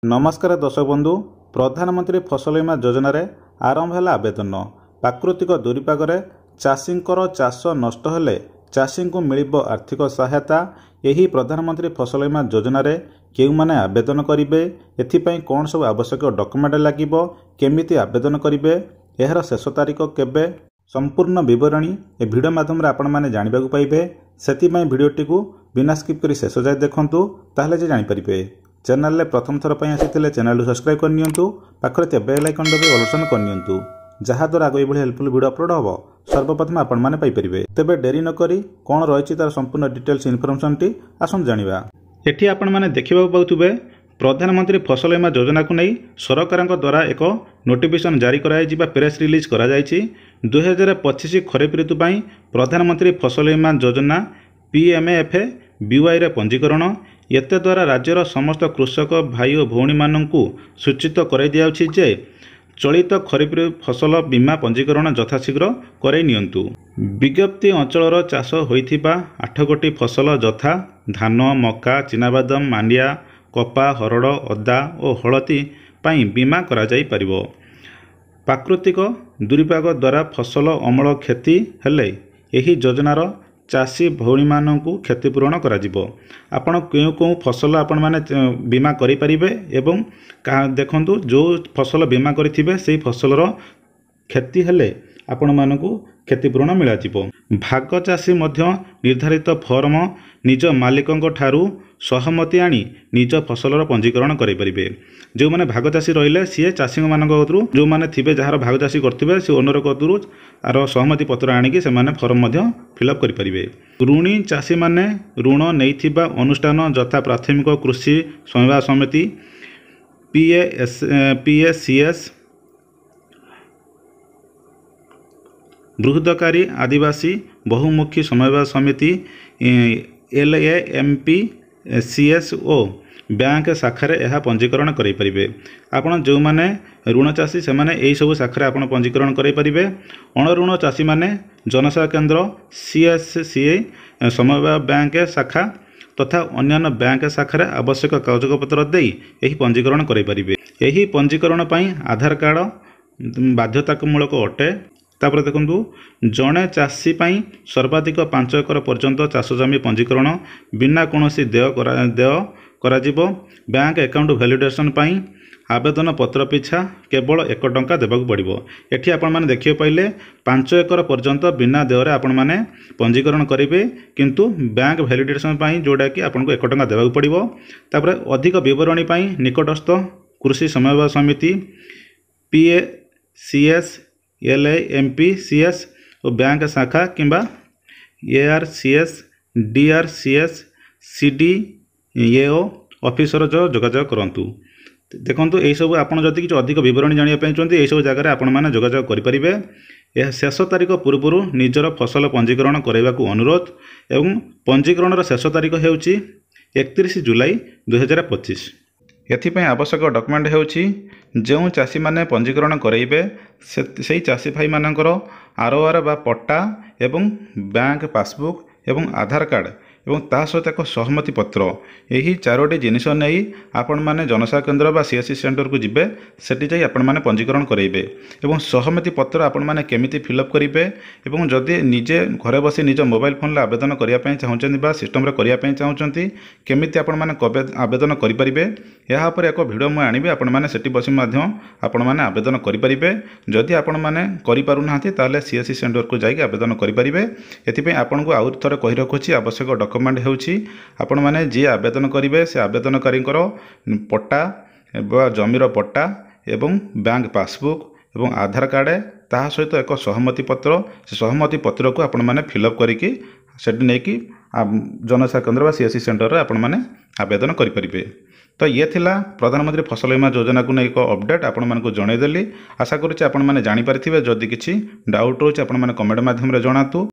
नमस्कार दर्शक बंधु प्रधानमंत्री फसल बीमा योजना रे आरंभ है आवेदन। प्राकृतिक दुर्विपाक चाषींकर चाष नष्ट हेले चाषी को मिलिबो आर्थिक सहायता। यही प्रधानमंत्री फसल बीमा योजना रे केउ माने आवेदन करिवे, एथिपई कोन सब आवश्यक डॉक्यूमेंट लागिबो, केमिति आवेदन करिवे, एहर शेष तारीख केबे, संपूर्ण विवरणी ए वीडियो माध्यम रे आपण माने जानिबा को पाइबे। सेति पई वीडियोटी को बिना स्किप करी शेष जाय देखंतु, ताहले जे जानि परिबे। चैनल ले प्रथम थर पई आसीथिले चैनल को सब्सक्राइब करनियंतु, पाखरे ते बेल आइकन दबे ऑल करनियंतु, जहा द्वारा आगे एभली हेल्पफुल वीडियो अपलोड होबो सर्वप्रथम आपण माने पाइ परिबे। तेबे डेरी न करी कोन रहिछि तार संपूर्ण डिटेल्स इन्फॉर्मेशन टी आसन जानिबा। एठी आपण माने देखिबा पाउतबे प्रधानमंत्री फसल बीमा योजना को नहीं सरकार द्वारा एक नोटिफिकेशन जारी कराइबा प्रेस रिलीज करा जायछि। 2025 खरीफ ऋतु पई प्रधानमंत्री फसल बीमा योजना PMFBY रे पंजीकरण एते द्वारा राज्यर समस्त कृषक भाई और भौणी माननकु सूचित कराई दियाउछि जे चलित खरीफ फसल बीमा पंजीकरण यथाशीघ्र कराई नियंतु। विज्ञप्ति अंचलर चाष होइथिबा 8 गोटी फसल यथा धान, मका, चिनाबादाम, मांडिया, कपा, हरड़, अदा और हलदी पई बीमा करा जाई परिबो। प्राकृतिक दुर्विपाक द्वारा फसल अमल क्षति हेले एही योजनार चाषी भौणी माननकु क्षतिपूरण करा जिवो। आपण केउ फसल आपण माने बीमा करि परिबे एवं देखंतु जो फसल बीमा करिथिबे सेही फसलर क्षति हेले आपण मानकु क्षतिपूरण मिला जिवो। भाग चाषी मध्य निर्धारित फॉर्म निज मालिकंक ठारू सहमति आनी निज फसलर पंजीकरण करि परिबे। जो माने भाग चाषी रहिले सी चाषी मानक कतरु जो माने थिबे जहार भाग चाषी करथिबे से ओनर कतरु आरो सहमति पत्र आनिकी से माने फॉर्म मध्य फिलअप करि परिबे। ऋणी चाषी माने ऋण नैथिबा अनुष्ठान यथा प्राथमिक कृषि समवाय समिति, PACS, बृहदकारी आदिवासी बहुमुखी समवाय समिति, LAMPCS ओ बैंक शाखा यह पंजीकरण करें परिबे। आपण जो माने ऋण चाषी से माने एही सब शाखा आपण पंजीकरण करें परिबे। अण ऋण चाषी माने जनसेवा केंद्र, CSCA समवाय बैंक शाखा तथा अन्य बैंक शाखा आवश्यक कागजपत्र देई एही पंजीकरण करें परिबे। एही पंजीकरण पई आधार कार्ड बाध्यतामूलक अटे। तापर देखंतु जड़े चाषी पई सर्वाधिक 5 एकर पर्यंत चाष जमी पंजीकरण बिना कोनोसी देय करा जिवो। बैंक अकाउंट वैलिडेशन पई आवेदन पत्र पिछा केवल 1 टंका देबाक पड़िबो। एठी आपण माने देखिए पहिले 5 एकर पर्यंत बिना देय आपण माने पंजीकरण करिवे, किंतु बैंक वैलिडेशन पई जोडा कि आपनको 1 टंका देबाक पड़िबो। तापर अधिक विवरणी पई निकटस्थ कृषि समवाय समिति, PACS, LAMPCS और बैंक शाखा किंबा ARCS, DRCS, CDAO ऑफिसर जो जोगाजोग करंतु। देखंतु एही सब आपण जदि किछ अधिक विवरणी जानिया पय चंती एही सब जगह आपण माने जोगाजोग करि परिबे। यह शेष तारीख पूर्व निजर फसल पंजीकरण कराइबाकू अनुरोध एवं पंजीकरणर शेष तारीख हेउची 31 जुलाई 2025। एथिपई आवश्यक डॉक्यूमेंट हेउची जो चाषी माने पंजीकरण कराइबे से चाषी भाई मानकर ROR बा पट्टा एवं बैंक पासबुक एवं आधार कार्ड एवं ता सहित एक सहमति पत्र, यही 4टी जिनिस नहीं आपण माने जनसेवा केंद्र बा CSC सेंटर को जिबे, सेठी जाई आपण माने पंजीकरण कराइबे। एवं सहमति पत्र आपण माने केमिति फिलअप करिवे एवं जदि निजे घरे बसी निज मोबाइल फोन ले आवेदन करिया पय चाहुचंती बा सिस्टम रे करिया पय चाहुचंती केमिति आपण माने आवेदन करि परिबे। यहाँ पर एक वीडियो मैं आनिबे, आपण माने सेठी बसी माध्यम आपण माने आवेदन करि परिबे। जदि आपण माने करि पारु नाहंती ताले CSC सेंटर को जाई आवेदन करि परिबे। एथिपय आपण को आउर थरे कहि रखुछि आवश्यक डॉक्यूमेंट हेउछि आपण माने जे आवेदन करिवे से आवेदनकारी पट्टा एवं जमीर पट्टा एवं बैंक पासबुक एवं आधार कार्ड ता सहित एक सहमति पत्र, से सहमति पत्र को आपण माने फिलअप करिकी सेठी नेकी जनसेवा केंद्र बा CSC सेंटर रे आपण माने आवेदन करि परिबे। तो ये थिला प्रधानमंत्री फसल बीमा योजना को एक अपडेट आपण मानकु जणाइदेली। आशा करूछि आपण माने जानि पारिथिबे। जदि किछि डाउट रोच आपण माने कमेंट माध्यम रे जणातु।